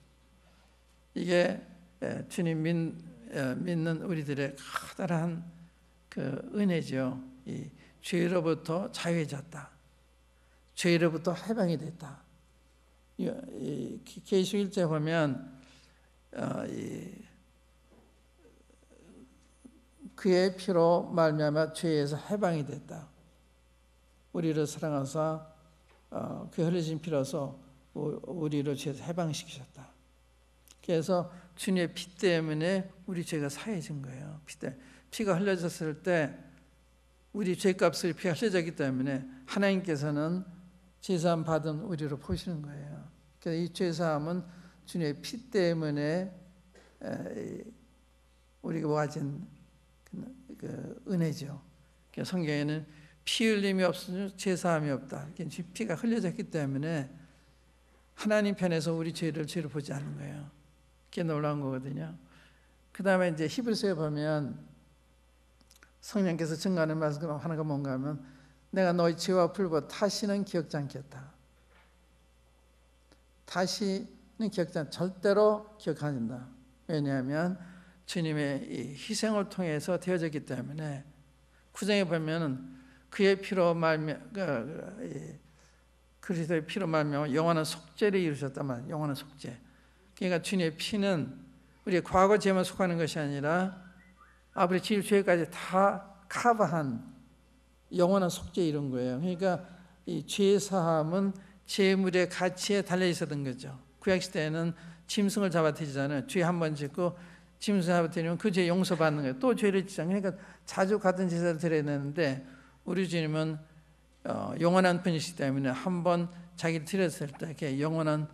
이게 주님 믿는 우리들의 커다란 그 은혜죠. 이 죄로부터 자유해졌다, 죄로부터 해방이 됐다. 계시록 1장 보면 그의 피로 말미암아 죄에서 해방이 됐다. 우리를 사랑하사 그 흘리신 피로서 우리를 죄에서 해방시키셨다. 그래서 주님의 피 때문에 우리 죄가 사해진 거예요. 피가 흘려졌을 때 우리 죄값을 피가 흘려졌기 때문에 하나님께서는 죄사함 받은 우리를 보시는 거예요. 그래서 이 죄사함은 주님의 피 때문에 우리가 모아진 그 은혜죠. 성경에는 피 흘림이 없으면 죄사함이 없다. 피가 흘려졌기 때문에 하나님 편에서 우리 죄를 보지 않는 거예요. 그게 놀라운 거거든요. 그 다음에 이제 히브리서에 보면 성령께서 증거하는 말씀 하나가 뭔가 하면, 내가 너희 죄와 불법 다시는 기억지 않겠다. 다시는 절대로 기억 안 한다. 왜냐하면 주님의 이 희생을 통해서 되어졌기 때문에, 구절에 보면은 그의 피로 그리스도의 피로 말미암아 영원한 속죄를 이루셨다만, 영원한 속죄. 그러니까 주님의 피는 우리의 과거 죄만 속하는 것이 아니라 아버지 죄까지 다 커버한 영원한 속죄에 이룬 거예요. 그러니까 이 죄 사함은 제물의 가치에 달려 있었던 거죠. 구약 시대에는 짐승을 잡아뜨리잖아요. 죄 한 번 짓고 짐승 잡아뜨리면 그 죄 용서받는 거예요. 또 죄를 짓잖아요. 그러니까 자주 같은 제사를 드려야 되는데, 우리 주님은 영원한 분이시기 때문에 한 번 자기를 드렸을 때 이렇게 영원한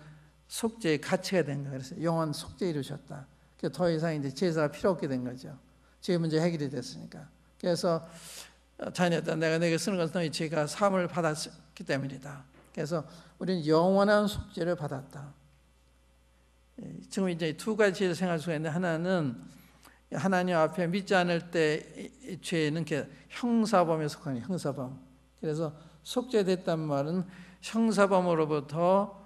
속죄의 가치가 된 거예요. 그래서 영원 속죄 이루셨다. 그래서 더 이상 이제 제사가 필요 없게 된 거죠. 죄 문제 해결이 됐으니까. 그래서 자녀들, 내가 내게 쓰는 것은 너희 죄가 사함을 받았기 때문이다. 그래서 우리는 영원한 속죄를 받았다. 지금 이제 두 가지를 생각할 수가 있는데, 하나는 하나님 앞에 믿지 않을 때 죄는 형사범에 속하는 형사범. 그래서 속죄됐단 말은 형사범으로부터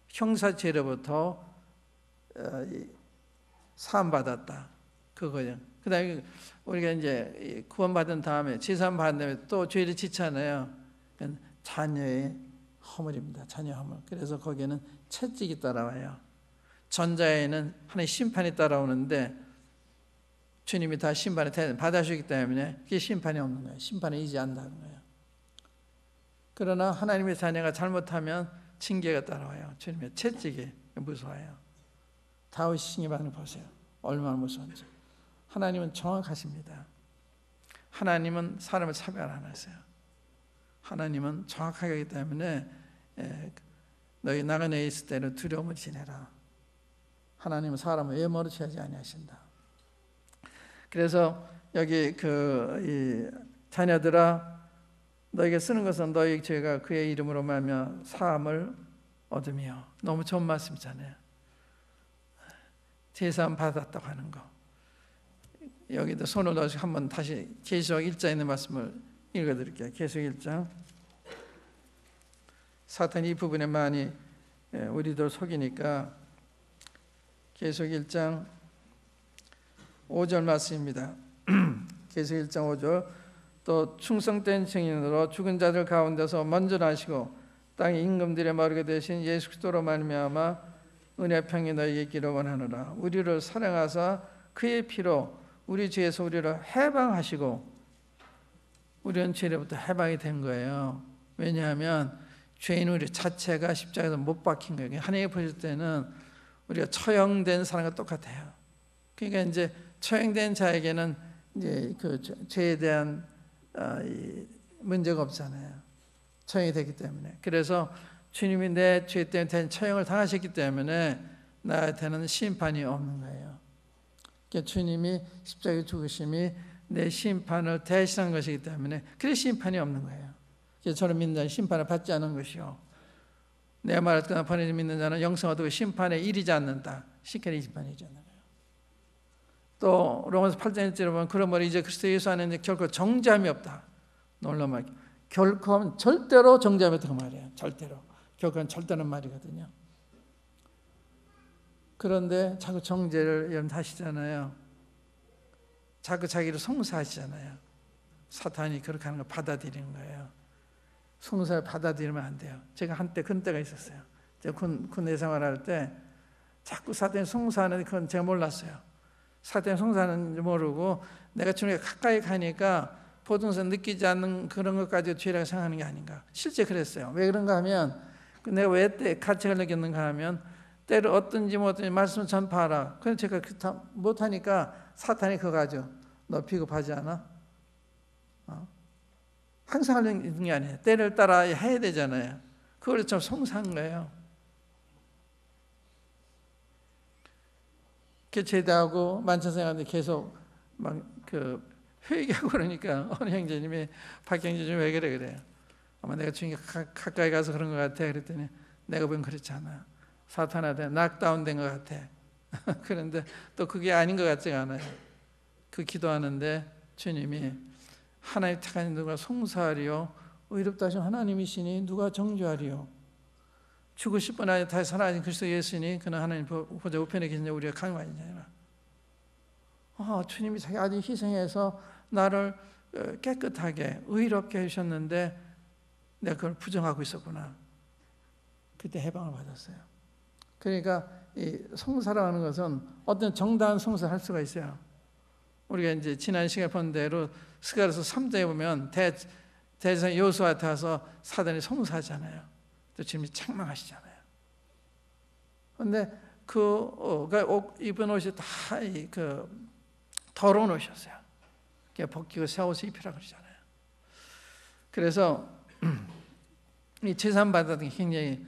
형사죄로부터 사함받았다. 그거예요. 그 다음에 우리가 이제 구원받은 다음에, 제사함 받은 다음에 또 죄를 짓잖아요. 자녀의 허물입니다. 자녀의 허물. 그래서 거기에는 채찍이 따라와요. 전자에는 하나의 심판이 따라오는데, 주님이 다 심판을 받아주기 때문에 그게 심판이 없는 거예요. 심판에 이지 않는다는 거예요. 그러나 하나님의 자녀가 잘못하면 징계가 따라와요. 주님의 채찍이 무서워요. 다윗이 징계받는 거 보세요. 얼마나 무서운지. 하나님은 정확하십니다. 하나님은 사람을 차별 안 하세요. 하나님은 정확하게 하기 때문에 너희 나그네에 있을 때는 두려움을 지내라. 하나님은 사람을 외모로 취하지 아니하신다. 그래서 여기 이 자녀들아, 너에게 쓰는 것은 너희 죄가 그의 이름으로 말미암아 사함을 얻으며. 너무 좋은 말씀이잖아요. 제사함 받았다고 하는 거. 여기도 손을 넣으시고 한번 다시 계시록 1장에 있는 말씀을 읽어드릴게요. 계시록 1장. 사탄이 이 부분에 많이 우리들 속이니까, 계시록 1장 5절 말씀입니다. 계시록 1장 5절. 또 충성된 증인으로 죽은 자들 가운데서 먼저 나시고 땅의 임금들의 머리가 되신 예수 그리스도로 말미암아 은혜 평이 너희에게 있기를 원하노라. 우리를 사랑하사 그의 피로 우리 죄에서 우리를 해방하시고, 우리는 죄로부터 해방이 된 거예요. 왜냐하면 죄인 우리 자체가 십자가에서 못 박힌 거예요. 하나님이 보실 때는 우리가 처형된 사람과 똑같아요. 그러니까 이제 처형된 자에게는 이제 그 죄에 대한 문제가 없잖아요. 처형이 됐기 때문에. 그래서 주님이 내 죄 때문에 처형을 당하셨기 때문에 나한테는 심판이 없는 거예요. 그러니까 주님이 십자가에 죽으심이 내 심판을 대신한 것이기 때문에 그래서 심판이 없는 거예요. 그래서 저를 믿는 자는 심판을 받지 않은 것이요, 내 말을 듣거나 보내지 믿는 자는 영생을 얻고 심판에 이르지 않는다. 시간이 심판이잖아요. 또 로마서 8장 1절에 보면 그러므로 이제 그리스도 예수 안에 결코 정죄함이 없다. 놀라운 결코 하면 절대로 정죄함이 없다 그 말이에요. 절대로. 결코 절대는 말이거든요. 그런데 자꾸 정죄를 여러분 하시잖아요. 자꾸 자기를 송사하시잖아요. 사탄이 그렇게 하는 걸 받아들이는 거예요. 송사를 받아들이면 안 돼요. 제가 한때 그런 때가 있었어요. 제가 군대 생활할 때 자꾸 사탄이 송사하는데 그건 제가 몰랐어요. 사탄이 송사하는지 모르고 내가 주님께 가까이 가니까 보통선 느끼지 않는 그런 것까지 죄라고 생각하는 게 아닌가. 실제 그랬어요. 왜 그런가 하면 내가 왜 때 가책을 느꼈는가 하면 때로 어떤지 못하는지 말씀을 전파하라. 그래서 제가 못하니까 사탄이 그거 가죠. 너 비겁하지 않아? 항상 하는 게 아니에요. 때를 따라 해야 되잖아요. 그걸 좀 송사한 거예요. 제대하고 만찬생활에 계속 막 회개하고 그러니까 어느 형제님이 박 형제님 왜 그래요? 아마 내가 주님께 가까이 가서 그런 것 같아. 그랬더니 내가 보면 그렇지 않아. 사탄한테 낙다운된 것 같아. 그런데 또 그게 아닌 것 같지가 않아요. 그 기도하는데 주님이 하나님 택하신 누가 송사하리요 의롭다 하신 하나님이시니 누가 정죄하리요. 죽으실 분 아니 다시 살아나신 그리스도 예수니 그는 하나님 보좌 우편에 계신 우리가 강구하니라. 주님이 자기 아들 희생해서 나를 깨끗하게 의롭게 해주셨는데 내가 그걸 부정하고 있었구나. 그때 해방을 받았어요. 그러니까 이 송사라는 것은 어떤 정당한 송사를 할 수가 있어요. 우리가 이제 지난 시간에 본 대로 스가랴서 3장에 보면 대제사장 여호수아한테 와서 사단이 송사하잖아요. 또 주님이 책망하시잖아요. 그런데 입은 옷이 다 더러운 옷이었어요. 벗기고 새 옷을 입히라 그러잖아요. 그래서 이 제사 받았던 게 굉장히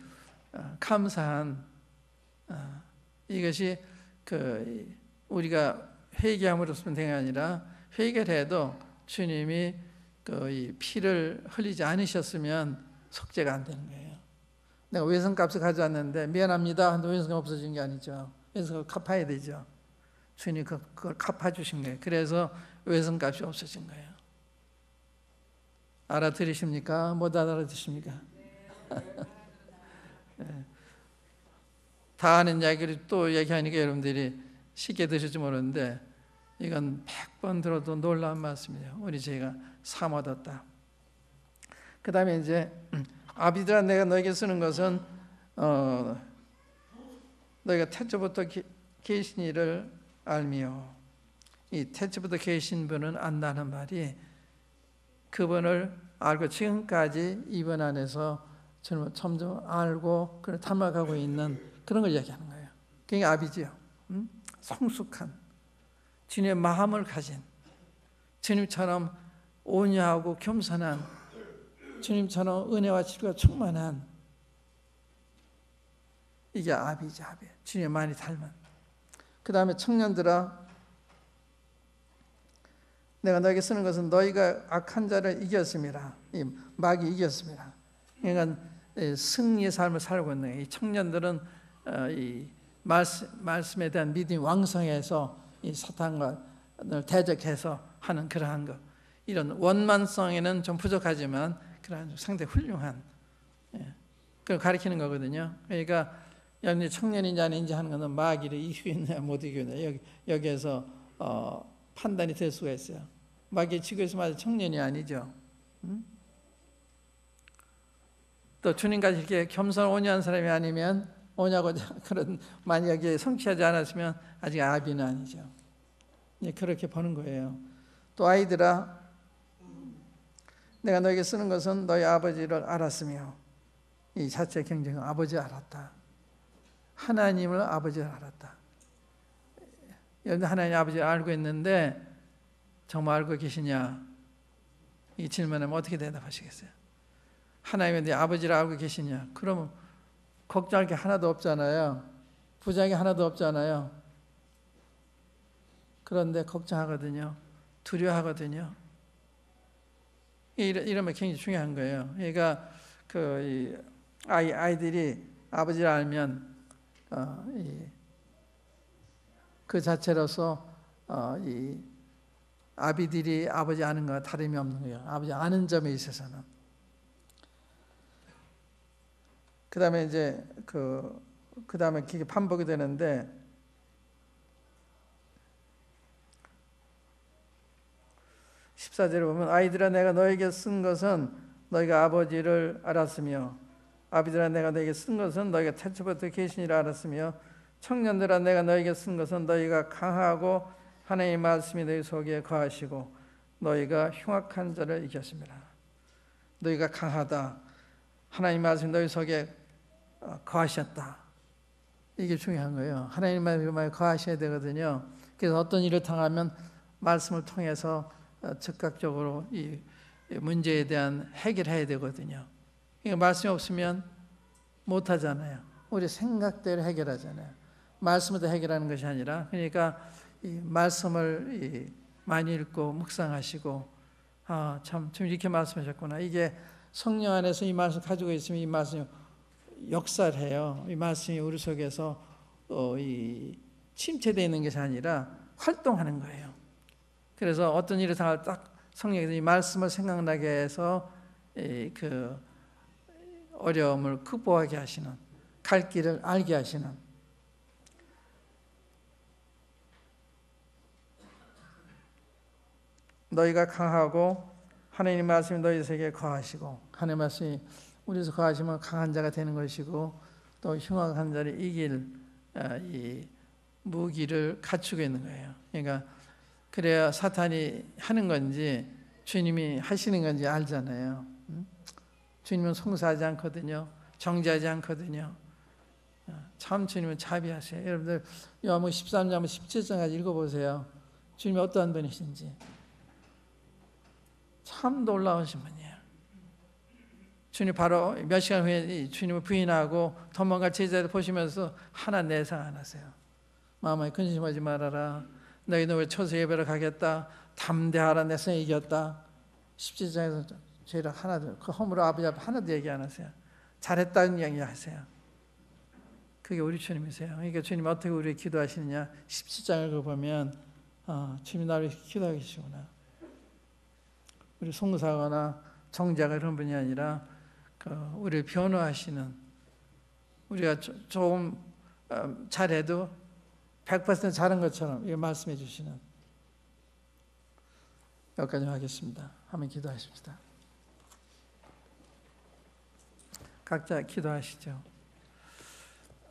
감사한 이것이 우리가 회개함으로써 된 게 아니라 회개를 해도 주님이 이 피를 흘리지 않으셨으면 속죄가 안 되는 거예요. 내가 외선값을 가져왔는데 미안합니다 하는데 외선값 없어진 게 아니죠. 외선값 갚아야 되죠. 주님이 그걸 갚아주신 거예요. 그래서 외선값이 없어진 거예요. 알아들으십니까? 못 알아들으십니까? 네. 다 아는 이야기를 또 얘기하니까 여러분들이 쉽게 들으실지 모르는데 이건 100번 들어도 놀라운 말씀이에요. 우리 저희가 삶 얻었다. 그 다음에 이제 아비들아 내가 너에게 쓰는 것은 너희가 태초부터 계신 이를 알미요. 이 태초부터 계신 분은 안다는 말이 그분을 알고 지금까지 이분 안에서 점점 알고 그걸 닮아가고 있는 그런 걸 얘기하는 거예요. 그게 아비지요. 성숙한 주님의 마음을 가진 주님처럼 온유하고 겸손한 주님처럼 은혜와 치료가 충만한 이게 아비지 아비. 주님 많이 닮은. 그 다음에 청년들아 내가 너에게 쓰는 것은 너희가 악한 자를 이겼음이라. 이 마귀 이겼습니다. 그러니까 승리의 삶을 살고 있는 거예요. 이 청년들은 이 말씀에 대한 믿음이 왕성해서 이 사탄과 대적해서 하는 그러한 것. 이런 원만성에는 좀 부족하지만 그러한 상당히 훌륭한 그걸 가리키는 거거든요. 그러니까 여러분이 청년인지 아닌지 하는 것은 마귀를 이기겠냐 못 이기겠냐 여기에서 판단이 될 수가 있어요. 마귀에 지고 있으면 아직 청년이 아니죠. 또 주님까지 이렇게 겸손 온유한 사람이 아니면 오냐고 그런 만약에 성취하지 않았으면 아직 아비는 아니죠. 그렇게 보는 거예요. 또 아이들아 내가 너에게 쓰는 것은 너희 아버지를 알았으며 이 자체 경쟁은 아버지 알았다. 하나님을 아버지를 알았다. 여러분 하나님 아버지를 알고 있는데 정말 알고 계시냐? 이 질문하면 어떻게 대답하시겠어요? 하나님의 내 아버지를 알고 계시냐? 그러면 걱정할 게 하나도 없잖아요. 부작용이 하나도 없잖아요. 그런데 걱정하거든요. 두려워하거든요. 이러면 굉장히 중요한 거예요. 그러니까 아이들이 아버지를 알면 그 자체로서 이 아비들이 아버지 아는 것과 다름이 없는 거예요. 아버지 아는 점에 있어서는. 그다음에 이제 그다음에 그게 반복이 되는데 14절에 보면 아이들아 내가 너에게 쓴 것은 너희가 아버지를 알았으며 아비들아 내가 너에게 쓴 것은 너희가 태초부터 계시니라 알았으며 청년들아 내가 너에게 쓴 것은 너희가 강하고 하나님의 말씀이 너희 속에 거하시고 너희가 흉악한 자를 이겼습니다. 너희가 강하다. 하나님의 말씀이 너희 속에 거하셨다. 이게 중요한 거예요. 하나님의 말씀에 거하셔야 되거든요. 그래서 어떤 일을 당하면 말씀을 통해서 즉각적으로 이 문제에 대한 해결해야 되거든요. 그러니까 말씀이 없으면 못하잖아요. 우리 생각대로 해결하잖아요. 말씀으로 해결하는 것이 아니라 그러니까 이 말씀을 많이 읽고 묵상하시고 참 이렇게 말씀하셨구나. 이게 성령 안에서 이 말씀 가지고 있으면 이 말씀이 역사를 해요. 이 말씀이 우리 속에서 침체되어 있는 것이 아니라 활동하는 거예요. 그래서 어떤 일을 당할 딱 성령께서 이 말씀을 생각나게 해서 그 어려움을 극복하게 하시는, 갈 길을 알게 하시는. 너희가 강하고 하나님의 말씀이 너희 속에 거하시고, 하나님의 말씀이 우리에서 거하시면 강한 자가 되는 것이고 또 흉악한 자를 이길 이 무기를 갖추고 있는 거예요. 그러니까 그래야 사탄이 하는 건지 주님이 하시는 건지 알잖아요. 주님은 송사하지 않거든요. 정죄하지 않거든요. 참 주님은 자비하세요. 여러분들 요한복음 13장 17장까지 읽어보세요. 주님이 어떠한 분이신지. 참 놀라우신 분이에요. 주님 바로 몇 시간 후에 주님을 부인하고 도망갈 제자들 보시면서 하나 내상 안 하세요. 마음에 근심하지 말아라. 너희는 왜 초소 예배를 가겠다. 담대하라. 내 손에 이겼다. 17장에서 저희랑 하나도 그 허물을 아버지 앞에 하나도 얘기 안 하세요. 잘했다는 이야기 하세요. 그게 우리 주님이세요. 그러니까 주님 어떻게 우리 기도하시느냐. 17장을 보면 주님이 나를 기도하고 계시구나. 우리 송사거나 정자가 그런 분이 아니라 우리를 변호하시는, 우리가 조금 잘해도 100% 잘한 것처럼 이거 말씀해 주시는. 여기까지 하겠습니다. 한번 기도하십시다. 각자 기도하시죠.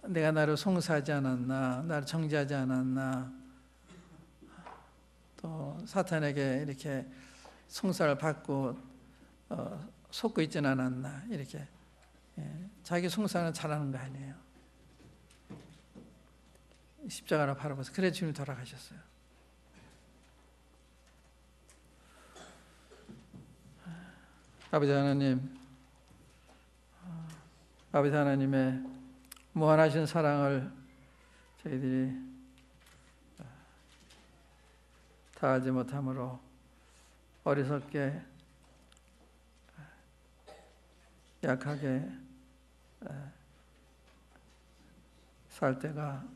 내가 나를 송사하지 않았나, 나를 정죄하지 않았나, 또 사탄에게 이렇게 송사를 받고 속고 있지는 않았나, 이렇게 자기 송사는 잘하는 거 아니에요. 십자가를 바라보서 그래 주님이 돌아가셨어요. 아버지 하나님, 아버지 하나님의 무한하신 사랑을 저희들이 다하지 못함으로 어리석게 약하게 살 때가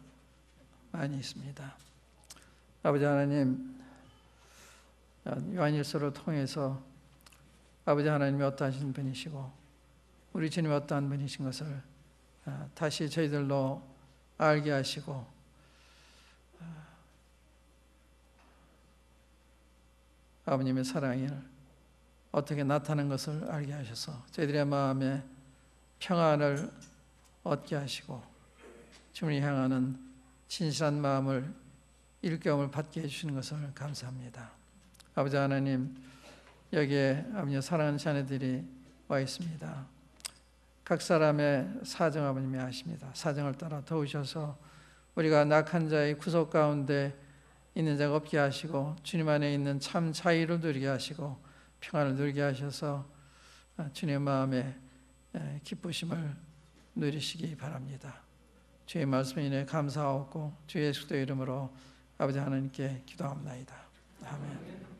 많이 있습니다. 아버지 하나님, 요한일서를 통해서 아버지 하나님이 어떠하신 분이시고 우리 주님이 어떠한 분이신 것을 다시 저희들로 알게 하시고 아버님의 사랑이 어떻게 나타나는 것을 알게 하셔서 저희들의 마음에 평안을 얻게 하시고 주님을 향하는 진실한 마음을 일감을 받게 해주시는 것을 감사합니다. 아버지 하나님, 여기에 아버지의 사랑하는 자녀들이 와 있습니다. 각 사람의 사정 아버님이 아십니다. 사정을 따라 도우셔서 우리가 낙한 자의 구속 가운데 있는 자가 없게 하시고 주님 안에 있는 참 자유를 누리게 하시고 평안을 누리게 하셔서 주님의 마음에 기쁘심을 누리시기 바랍니다. 주의 말씀에 인해 감사하고 주 예수의 이름으로 아버지 하나님께 기도합니다. 아멘.